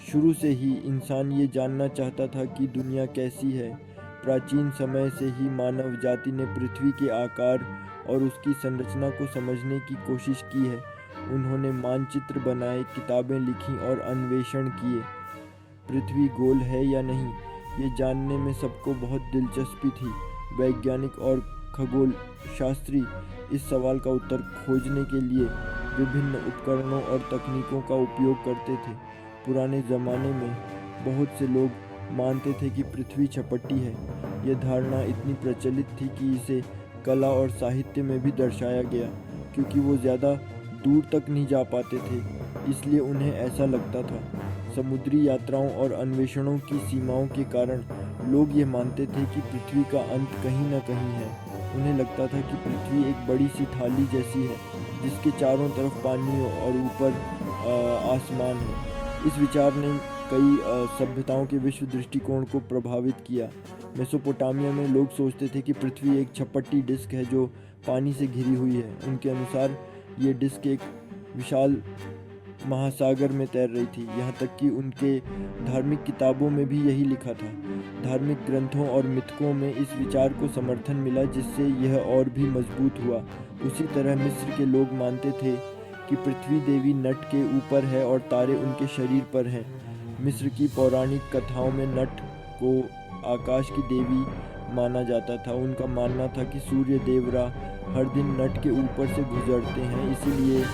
शुरू से ही इंसान ये जानना चाहता था कि दुनिया कैसी है। प्राचीन समय से ही मानव जाति ने पृथ्वी के आकार और उसकी संरचना को समझने की कोशिश की है। उन्होंने मानचित्र बनाए, किताबें लिखीं और अन्वेषण किए। पृथ्वी गोल है या नहीं, ये जानने में सबको बहुत दिलचस्पी थी। वैज्ञानिक और खगोल शास्त्री इस सवाल का उत्तर खोजने के लिए विभिन्न उपकरणों और तकनीकों का उपयोग करते थे। पुराने ज़माने में बहुत से लोग मानते थे कि पृथ्वी चपटी है। यह धारणा इतनी प्रचलित थी कि इसे कला और साहित्य में भी दर्शाया गया। क्योंकि वो ज़्यादा दूर तक नहीं जा पाते थे, इसलिए उन्हें ऐसा लगता था। समुद्री यात्राओं और अन्वेषणों की सीमाओं के कारण लोग ये मानते थे कि पृथ्वी का अंत कहीं न कहीं है। उन्हें लगता था कि पृथ्वी एक बड़ी सी थाली जैसी है, जिसके चारों तरफ पानी और ऊपर आसमान है। इस विचार ने कई सभ्यताओं के विश्व दृष्टिकोण को प्रभावित किया। मेसोपोटामिया में लोग सोचते थे कि पृथ्वी एक चपटी डिस्क है जो पानी से घिरी हुई है। उनके अनुसार ये डिस्क एक विशाल महासागर में तैर रही थी। यहाँ तक कि उनके धार्मिक किताबों में भी यही लिखा था। धार्मिक ग्रंथों और मिथकों में इस विचार को समर्थन मिला, जिससे यह और भी मजबूत हुआ। उसी तरह मिस्र के लोग मानते थे कि पृथ्वी देवी नट के ऊपर है और तारे उनके शरीर पर हैं। मिस्र की पौराणिक कथाओं में नट को आकाश की देवी माना जाता था। उनका मानना था कि सूर्य देवरा हर दिन नट के ऊपर से गुजरते हैं, इसीलिए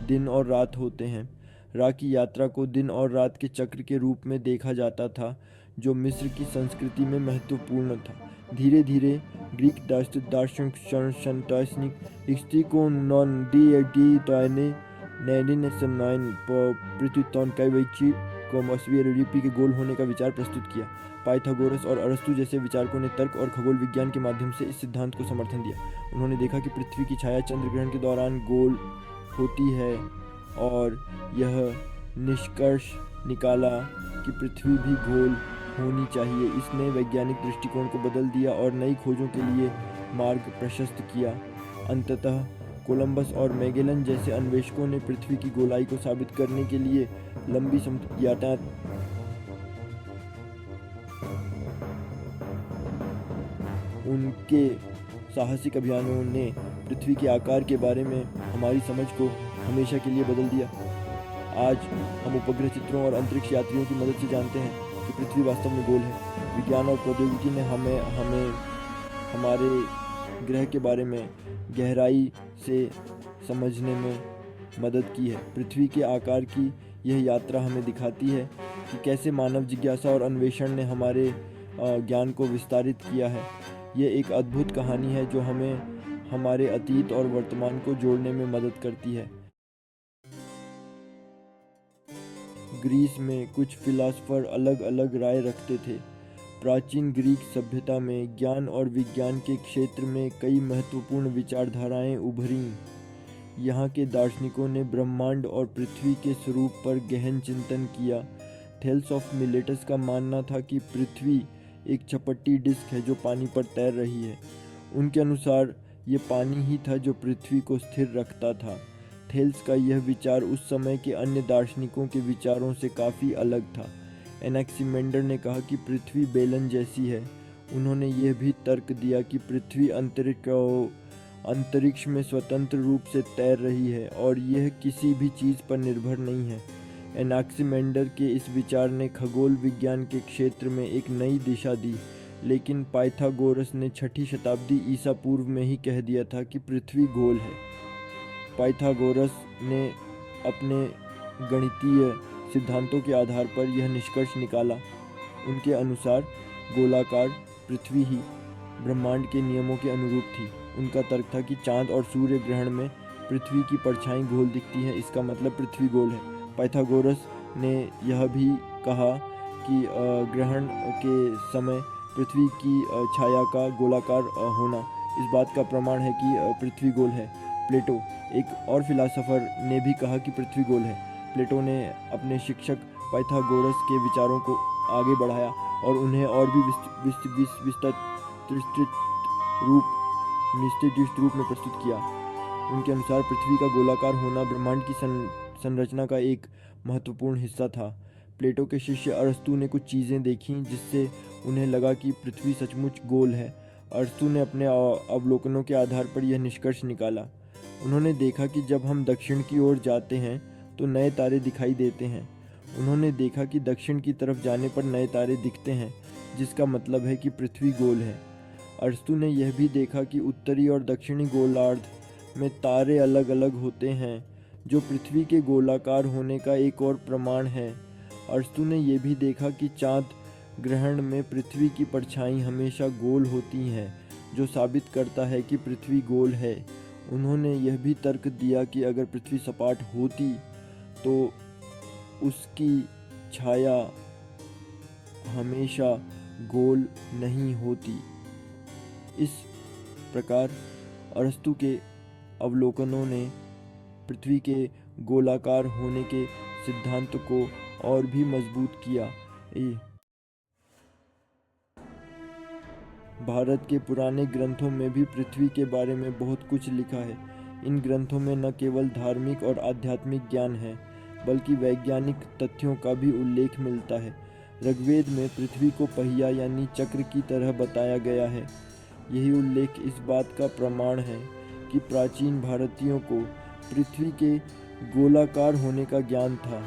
दिन और रात होते हैं। रा की यात्रा को दिन और रात के चक्र के रूप में देखा जाता था, जो मिस्र की संस्कृति में महत्वपूर्ण था। धीरे धीरे ग्रीक दार्शनिक के गोल होने का विचार प्रस्तुत किया। पाइथागोरस और अरस्तु जैसे विचारकों ने तर्क और खगोल विज्ञान के माध्यम से इस सिद्धांत को समर्थन दिया। उन्होंने देखा कि पृथ्वी की छाया चंद्र ग्रहण के दौरान गोल होती है और यह निष्कर्ष निकाला कि पृथ्वी भी गोल होनी चाहिए। इसने वैज्ञानिक दृष्टिकोण को बदल दिया और नई खोजों के लिए मार्ग प्रशस्त किया। अंततः कोलंबस और मैगेलन जैसे अन्वेषकों ने पृथ्वी की गोलाई को साबित करने के लिए लंबी यातायात उनके साहसिक अभियानों ने पृथ्वी के आकार के बारे में हमारी समझ को हमेशा के लिए बदल दिया। आज हम उपग्रह चित्रों और अंतरिक्ष यात्रियों की मदद से जानते हैं कि पृथ्वी वास्तव में गोल है। विज्ञान और प्रौद्योगिकी ने हमें हमारे ग्रह के बारे में गहराई से समझने में मदद की है। पृथ्वी के आकार की यह यात्रा हमें दिखाती है कि कैसे मानव जिज्ञासा और अन्वेषण ने हमारे ज्ञान को विस्तारित किया है। यह एक अद्भुत कहानी है जो हमें हमारे अतीत और वर्तमान को जोड़ने में मदद करती है। ग्रीस में कुछ फिलासफर अलग अलग राय रखते थे। प्राचीन ग्रीक सभ्यता में ज्ञान और विज्ञान के क्षेत्र में कई महत्वपूर्ण विचारधाराएं उभरीं। यहाँ के दार्शनिकों ने ब्रह्मांड और पृथ्वी के स्वरूप पर गहन चिंतन किया। थेल्स ऑफ मिलेटस का मानना था कि पृथ्वी एक चपटी डिस्क है जो पानी पर तैर रही है। उनके अनुसार ये पानी ही था जो पृथ्वी को स्थिर रखता था। थेल्स का यह विचार उस समय के अन्य दार्शनिकों के विचारों से काफ़ी अलग था। एनाक्सिमेंडर ने कहा कि पृथ्वी बेलन जैसी है। उन्होंने यह भी तर्क दिया कि पृथ्वी अंतरिक्ष में स्वतंत्र रूप से तैर रही है और यह किसी भी चीज़ पर निर्भर नहीं है। एनाक्सिमेंडर के इस विचार ने खगोल विज्ञान के क्षेत्र में एक नई दिशा दी, लेकिन पाइथागोरस ने 6ठी शताब्दी ईसा पूर्व में ही कह दिया था कि पृथ्वी गोल है। पाइथागोरस ने अपने गणितीय सिद्धांतों के आधार पर यह निष्कर्ष निकाला। उनके अनुसार गोलाकार पृथ्वी ही ब्रह्मांड के नियमों के अनुरूप थी। उनका तर्क था कि चांद और सूर्य ग्रहण में पृथ्वी की परछाई गोल दिखती है, इसका मतलब पृथ्वी गोल है। पाइथागोरस ने यह भी कहा कि ग्रहण के समय पृथ्वी की छाया का गोलाकार होना इस बात का प्रमाण है कि पृथ्वी गोल है। प्लेटो, एक और फिलासफर, ने भी कहा कि पृथ्वी गोल है। प्लेटो ने अपने शिक्षक पाइथागोरस के विचारों को आगे बढ़ाया और उन्हें और भी निश्चित रूप में प्रस्तुत किया। उनके अनुसार पृथ्वी का गोलाकार होना ब्रह्मांड की संरचना का एक महत्वपूर्ण हिस्सा था। प्लेटो के शिष्य अरस्तु ने कुछ चीज़ें देखीं जिससे उन्हें लगा कि पृथ्वी सचमुच गोल है। अरस्तु ने अपने अवलोकनों के आधार पर यह निष्कर्ष निकाला। उन्होंने देखा कि जब हम दक्षिण की ओर जाते हैं तो नए तारे दिखाई देते हैं। उन्होंने देखा कि दक्षिण की तरफ जाने पर नए तारे दिखते हैं, जिसका मतलब है कि पृथ्वी गोल है। अरस्तु ने यह भी देखा कि उत्तरी और दक्षिणी गोलार्ध में तारे अलग अलग होते हैं, जो पृथ्वी के गोलाकार होने का एक और प्रमाण है। अरस्तु ने यह भी देखा कि चांद ग्रहण में पृथ्वी की परछाई हमेशा गोल होती हैं, जो साबित करता है कि पृथ्वी गोल है। उन्होंने यह भी तर्क दिया कि अगर पृथ्वी सपाट होती तो उसकी छाया हमेशा गोल नहीं होती। इस प्रकार अरस्तु के अवलोकनों ने पृथ्वी के गोलाकार होने के सिद्धांत को और भी मजबूत किया। भारत के पुराने ग्रंथों में भी पृथ्वी के बारे में बहुत कुछ लिखा है। इन ग्रंथों में न केवल धार्मिक और आध्यात्मिक ज्ञान है, बल्कि वैज्ञानिक तथ्यों का भी उल्लेख मिलता है। ऋग्वेद में पृथ्वी को पहिया यानी चक्र की तरह बताया गया है। यही उल्लेख इस बात का प्रमाण है कि प्राचीन भारतीयों को पृथ्वी के गोलाकार होने का ज्ञान था।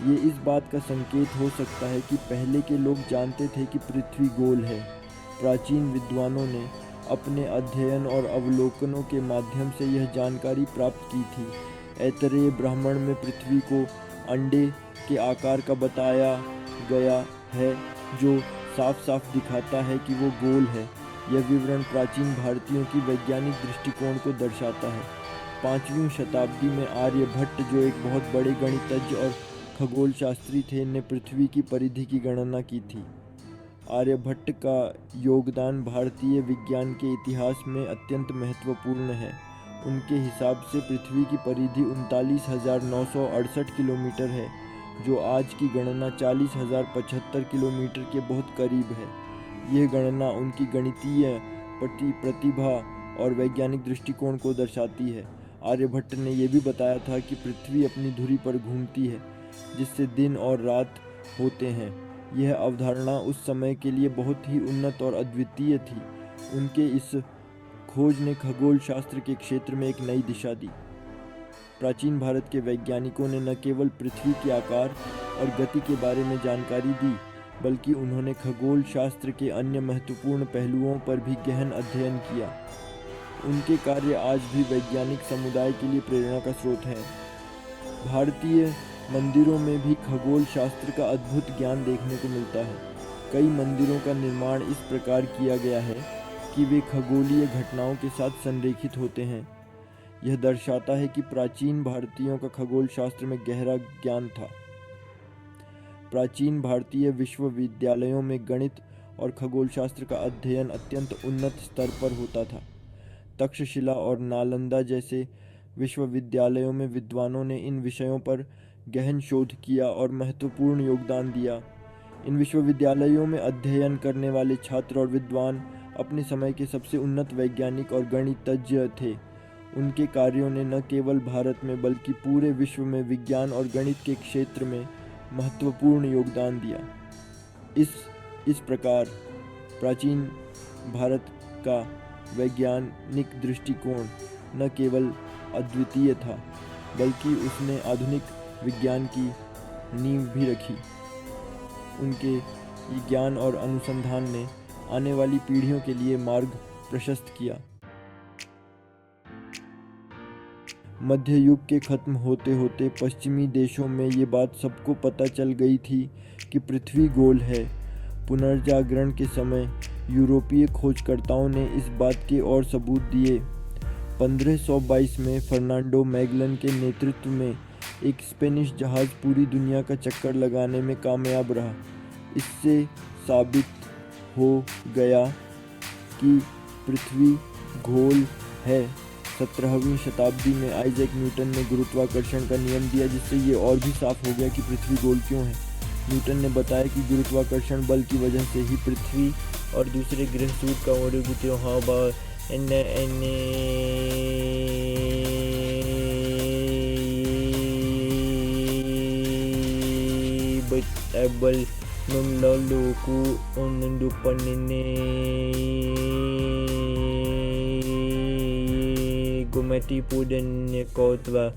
ये इस बात का संकेत हो सकता है कि पहले के लोग जानते थे कि पृथ्वी गोल है। प्राचीन विद्वानों ने अपने अध्ययन और अवलोकनों के माध्यम से यह जानकारी प्राप्त की थी। ऐतरेय ब्राह्मण में पृथ्वी को अंडे के आकार का बताया गया है, जो साफ साफ दिखाता है कि वो गोल है। यह विवरण प्राचीन भारतीयों की वैज्ञानिक दृष्टिकोण को दर्शाता है। 5वीं शताब्दी में आर्यभट्ट, जो एक बहुत बड़े गणितज्ञ और खगोल शास्त्री थे, ने पृथ्वी की परिधि की गणना की थी। आर्यभट्ट का योगदान भारतीय विज्ञान के इतिहास में अत्यंत महत्वपूर्ण है। उनके हिसाब से पृथ्वी की परिधि 39,968 किलोमीटर है, जो आज की गणना 40,075 किलोमीटर के बहुत करीब है। यह गणना उनकी गणितीय प्रतिभा और वैज्ञानिक दृष्टिकोण को दर्शाती है। आर्यभट्ट ने यह भी बताया था कि पृथ्वी अपनी धुरी पर घूमती है, जिससे दिन और रात होते हैं। यह अवधारणा उस समय के लिए बहुत ही उन्नत और अद्वितीय थी। उनके इस खोज ने खगोल शास्त्र के क्षेत्र में एक नई दिशा दी। प्राचीन भारत के वैज्ञानिकों ने न केवल पृथ्वी के आकार और गति के बारे में जानकारी दी, बल्कि उन्होंने खगोल शास्त्र के अन्य महत्वपूर्ण पहलुओं पर भी गहन अध्ययन किया। उनके कार्य आज भी वैज्ञानिक समुदाय के लिए प्रेरणा का स्रोत हैं। भारतीय मंदिरों में भी खगोल शास्त्र का अद्भुत ज्ञान देखने को मिलता है। कई मंदिरों का निर्माण इस प्रकार किया गया है कि वे खगोलीय घटनाओं के साथ संरेखित होते हैं। यह दर्शाता है कि प्राचीन भारतीयों का खगोल शास्त्र में गहरा ज्ञान था। प्राचीन भारतीय विश्वविद्यालयों में गणित और खगोल शास्त्र का अध्ययन अत्यंत उन्नत स्तर पर होता था। तक्षशिला और नालंदा जैसे विश्वविद्यालयों में विद्वानों ने इन विषयों पर गहन शोध किया और महत्वपूर्ण योगदान दिया। इन विश्वविद्यालयों में अध्ययन करने वाले छात्र और विद्वान अपने समय के सबसे उन्नत वैज्ञानिक और गणितज्ञ थे। उनके कार्यों ने न केवल भारत में बल्कि पूरे विश्व में विज्ञान और गणित के क्षेत्र में महत्वपूर्ण योगदान दिया। इस प्रकार प्राचीन भारत का वैज्ञानिक दृष्टिकोण न केवल अद्वितीय था, बल्कि उसने आधुनिक विज्ञान की नींव भी रखी। उनके ज्ञान और अनुसंधान ने आने वाली पीढ़ियों के लिए मार्ग प्रशस्त किया। मध्य युग के खत्म होते होते पश्चिमी देशों में ये बात सबको पता चल गई थी कि पृथ्वी गोल है। पुनर्जागरण के समय यूरोपीय खोजकर्ताओं ने इस बात के और सबूत दिए। 1522 में फर्नांडो मैगलन के नेतृत्व में एक स्पेनिश जहाज़ पूरी दुनिया का चक्कर लगाने में कामयाब रहा। इससे साबित हो गया कि पृथ्वी गोल है। 17वीं शताब्दी में आइजैक न्यूटन ने गुरुत्वाकर्षण का नियम दिया, जिससे ये और भी साफ हो गया कि पृथ्वी गोल क्यों है। न्यूटन ने बताया कि गुरुत्वाकर्षण बल की वजह से ही पृथ्वी और दूसरे ग्रह सूर्य का respectable nung loluku unundupanine gumati pudan kotra